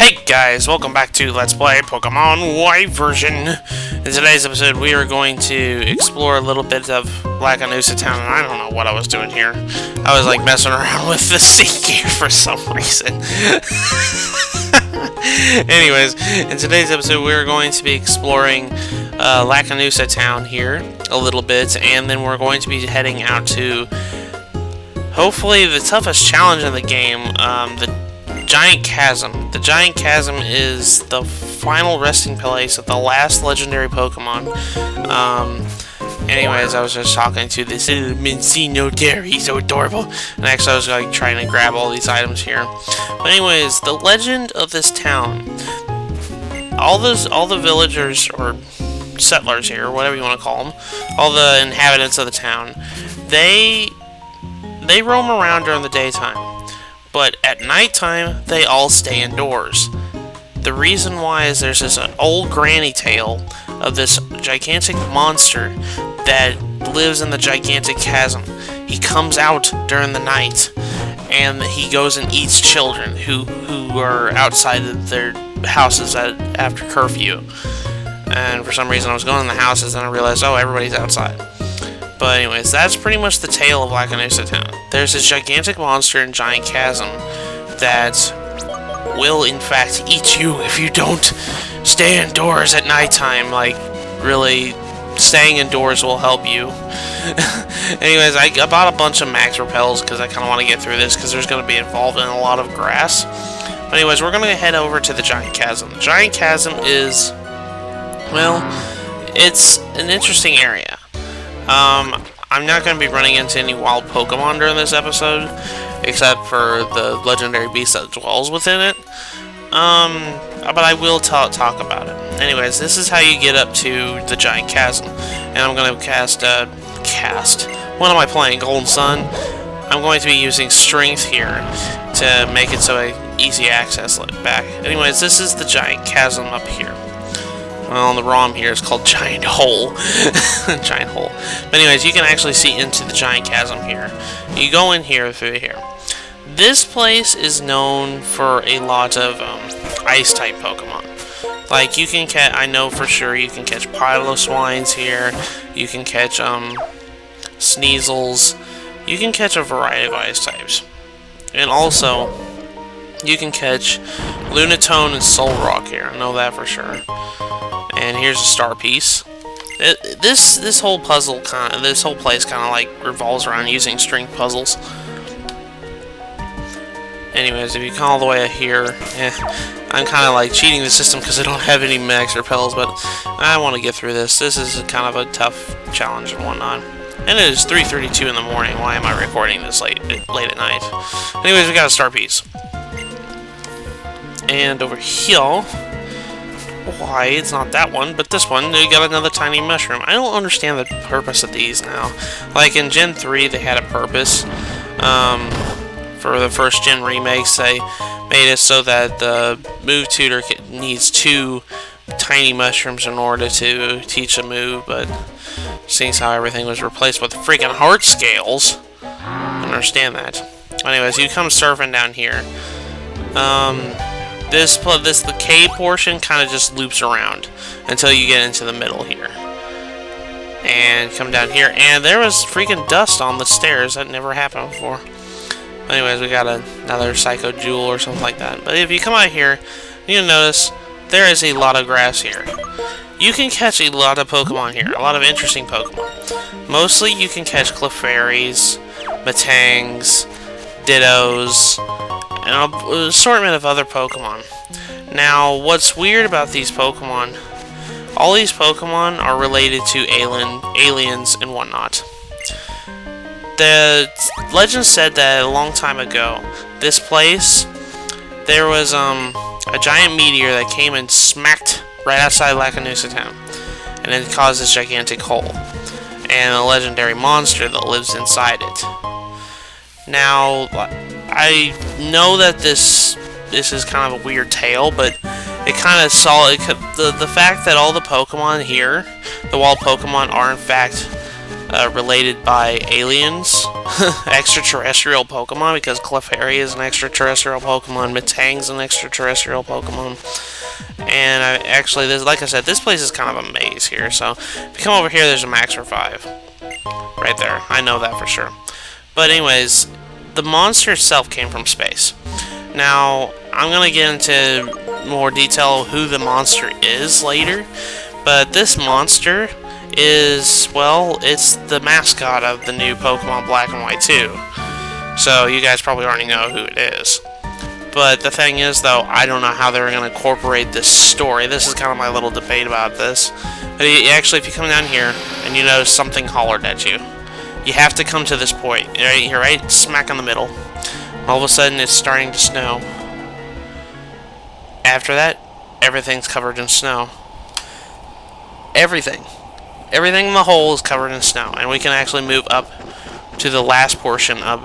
Hey guys, welcome back to Let's Play Pokemon Y version. In today's episode, we are going to explore a little bit of Lakanusa Town, and I don't know what I was doing here. I was like messing around with the seat gear for some reason. Anyways, in today's episode, we are going to be exploring Lakanusa Town here a little bit, and then we're going to be heading out to hopefully the toughest challenge in the game, the Giant Chasm. The Giant Chasm is the final resting place of the last legendary Pokemon. Anyways, I was just talking to this little Mincino there. He's so adorable. And actually, I was like trying to grab all these items here. But anyways, the legend of this town. All the villagers or settlers here, whatever you want to call them, all the inhabitants of the town, they roam around during the daytime. But at nighttime, they all stay indoors. The reason why is there's this old granny tale of this gigantic monster that lives in the gigantic chasm. He comes out during the night, and he goes and eats children who are outside of their houses after curfew. And for some reason, I was going in the houses, and I realized, oh, everybody's outside. But anyways, that's pretty much the tale of Lakanusa Town. There's this gigantic monster in Giant Chasm that will, in fact, eat you if you don't stay indoors at nighttime. Like, really, staying indoors will help you. Anyways, I bought a bunch of max repels because I kind of want to get through this because there's going to be involved in a lot of grass. But anyways, we're going to head over to the Giant Chasm. The Giant Chasm is, well, it's an interesting area. I'm not going to be running into any wild Pokemon during this episode, except for the legendary beast that dwells within it. But I will talk about it. Anyways, this is how you get up to the Giant Chasm. And I'm going to cast. What am I playing? Golden Sun? I'm going to be using Strength here to make it so easy access back. Anyways, this is the Giant Chasm up here. Well, the ROM here is called Giant Hole. Giant Hole. But anyways, you can actually see into the Giant Chasm here. You go in here through here. This place is known for a lot of Ice-type Pokemon. Like, you can catch, I know for sure you can catch Piloswines here. You can catch Sneasels. You can catch a variety of Ice-types. And also, you can catch Lunatone and Solrock here. I know that for sure. And here's a star piece. This whole puzzle this whole place kind of like revolves around using string puzzles. Anyways, if you come all the way here, I'm kind of like cheating the system because I don't have any max repels, but I want to get through this. This is kind of a tough challenge and whatnot. And it is 3:32 in the morning. Why am I recording this late at night? Anyways, we got a star piece. And over here, why, it's not that one, but this one, they got another tiny mushroom. I don't understand the purpose of these now. Like in Gen 3, they had a purpose. For the first Gen remakes, they made it so that the move tutor needs 2 tiny mushrooms in order to teach a move, but seeing how everything was replaced with freaking heart scales, I don't understand that. Anyways, you come surfing down here. The K portion kind of just loops around until you get into the middle here. And come down here, and there was freaking dust on the stairs. That never happened before. Anyways, we got another Psycho Jewel or something like that. But if you come out here, you'll notice there is a lot of grass here. You can catch a lot of Pokemon here, a lot of interesting Pokemon. Mostly you can catch Clefairies, Matangs, Dittos, and an assortment of other Pokemon. Now, what's weird about these Pokemon, all these Pokemon are related to aliens and whatnot. The legend said that a long time ago, this place, there was a giant meteor that came and smacked right outside Lakanusa Town, and it caused this gigantic hole, and a legendary monster that lives inside it. Now, I know that this is kind of a weird tale, but it kind of saw the fact that all the Pokemon here, the wild Pokemon, are in fact related by aliens, extraterrestrial Pokemon, because Clefairy is an extraterrestrial Pokemon, Metang's an extraterrestrial Pokemon. And actually, like I said, this place is kind of a maze here. So if you come over here, there's a Max Revive right there. I know that for sure. But anyways, the monster itself came from space. Now, I'm going to get into more detail of who the monster is later, but this monster is, well, it's the mascot of the new Pokemon Black and White 2. So you guys probably already know who it is. But the thing is, though, I don't know how they're going to incorporate this story. This is kind of my little debate about this. But actually, if you come down here and you notice something hollered at you, you have to come to this point. Right here, right smack in the middle. All of a sudden, it's starting to snow. After that, everything's covered in snow. Everything. Everything in the hole is covered in snow. And we can actually move up to the last portion of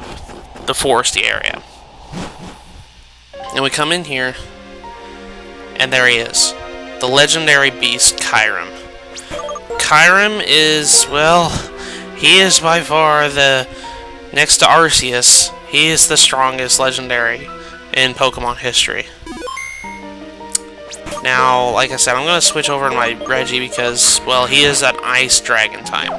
the foresty area. And we come in here, and there he is. The legendary beast, Kyurem. Kyurem is, well, he is by far the, next to Arceus, he is the strongest legendary in Pokemon history. Now, like I said, I'm going to switch over to my Reggie because, well, he is an Ice Dragon type.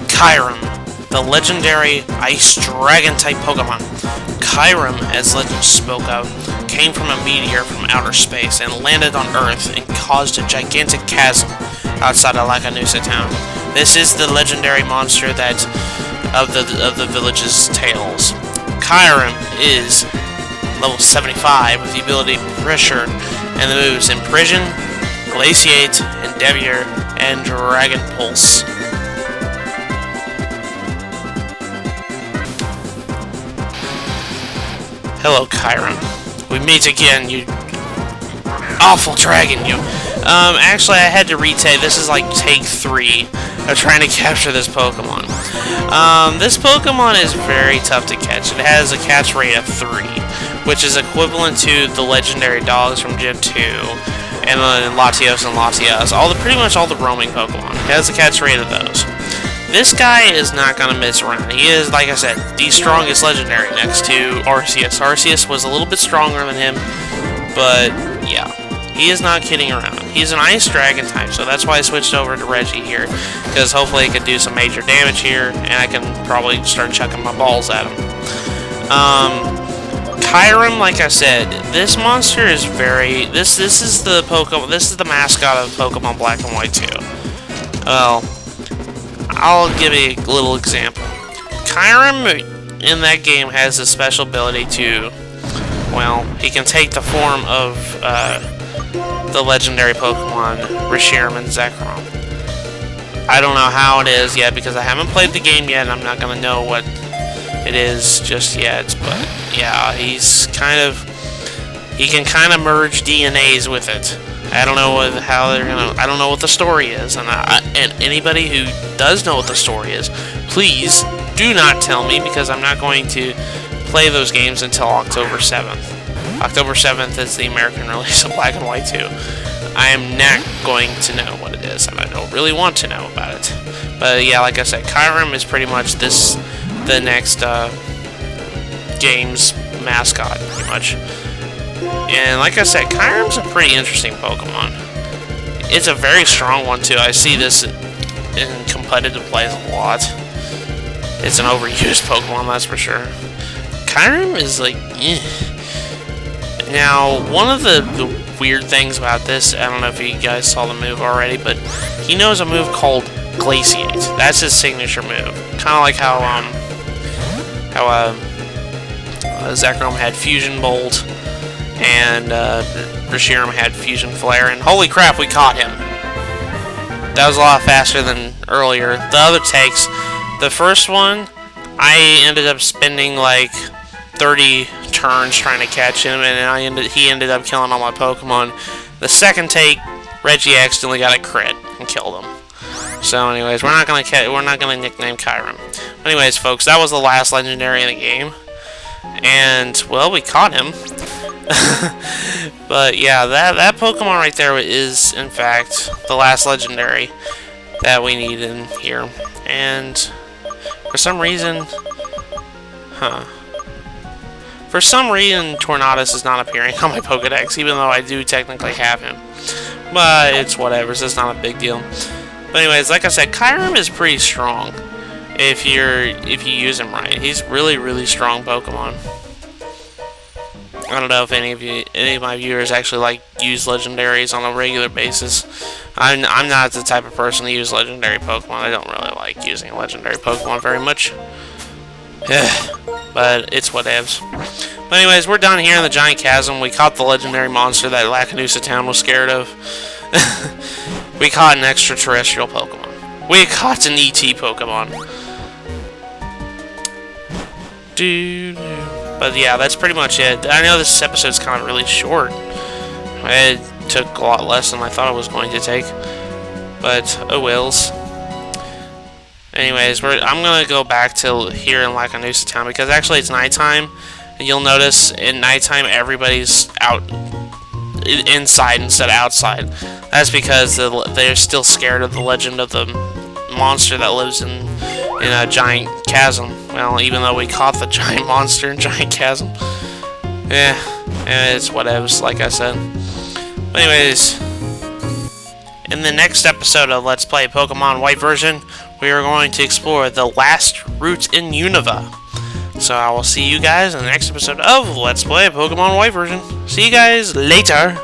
Kyurem, the legendary Ice Dragon type Pokemon. Kyurem, as legend spoke of, came from a meteor from outer space and landed on Earth and caused a gigantic chasm outside of Lakanusa town. This is the legendary monster that of the village's tales. Kyurem is level 75 with the ability Pressure and the moves Imprison, Glaciate, Endeavor, and Dragon Pulse. Hello, Kyurem. We meet again, you awful dragon, you. Actually, I had to retake. This is like take 3 of trying to capture this Pokemon. This Pokemon is very tough to catch. It has a catch rate of 3, which is equivalent to the legendary dogs from Gen 2, and Latios and Latias. Pretty much all the roaming Pokemon. It has a catch rate of those. This guy is not going to mess around. He is, like I said, the strongest legendary next to Arceus. Arceus was a little bit stronger than him, but yeah, he is not kidding around. He's an Ice Dragon type, so that's why I switched over to Reggie here, because hopefully he can do some major damage here, and I can probably start chucking my balls at him. Kyurem, like I said, this monster is very. This is the Pokemon. This is the mascot of Pokemon Black and White 2. Well, I'll give you a little example. Kyurem in that game has a special ability to, well, he can take the form of the legendary Pokemon Reshiram and Zekrom. I don't know how it is yet because I haven't played the game yet and I'm not going to know what it is just yet, but yeah, he can kind of merge DNAs with it. I don't know I don't know what the story is, and anybody who does know what the story is, please do not tell me because I'm not going to play those games until October 7th. October 7th is the American release of Black and White 2. I am not going to know what it is, and I don't really want to know about it. But yeah, like I said, Kyurem is pretty much the next game's mascot, pretty much. And like I said, Kyurem's a pretty interesting Pokemon. It's a very strong one too. I see this in competitive plays a lot. It's an overused Pokemon, that's for sure. Kyurem is like, Now, one of the weird things about this, I don't know if you guys saw the move already, but he knows a move called Glaciate. That's his signature move. Kind of like how Zekrom had Fusion Bolt, and Reshiram had Fusion Flare, and holy crap, we caught him. That was a lot faster than earlier. The other takes, the first one, I ended up spending like 30 turns trying to catch him, and he ended up killing all my Pokemon. The second take, Reggie accidentally got a crit and killed him. So anyways, we're not gonna nickname Kyurem. Anyways, folks, that was the last legendary in the game. And, well, we caught him. But yeah, that Pokemon right there is, in fact, the last legendary that we need in here. And for some reason, for some reason, Tornadus is not appearing on my Pokedex, even though I do technically have him. But it's whatever, so it's not a big deal. But anyways, like I said, Kyurem is pretty strong if you use him right. He's really strong Pokemon. I don't know if any of my viewers actually use legendaries on a regular basis. I'm not the type of person to use legendary Pokemon. I don't really like using legendary Pokemon very much. But it's whatevs. But anyways, we're done here in the Giant Chasm. We caught the legendary monster that Lacanusa Town was scared of. We caught an extraterrestrial Pokemon. We caught an ET Pokemon. But yeah, that's pretty much it. I know this episode's kind of really short. It took a lot less than I thought it was going to take. But, oh wells. Anyways, I'm going to go back to here in Lacanusa Town because actually it's nighttime. And you'll notice in nighttime everybody's out inside instead of outside. That's because they're still scared of the legend of the monster that lives in a giant chasm. Well, even though we caught the giant monster in Giant Chasm. It's whatevs, like I said. But anyways, in the next episode of Let's Play Pokemon White version, we are going to explore the last route in Unova. So I will see you guys in the next episode of Let's Play Pokemon White version. See you guys later.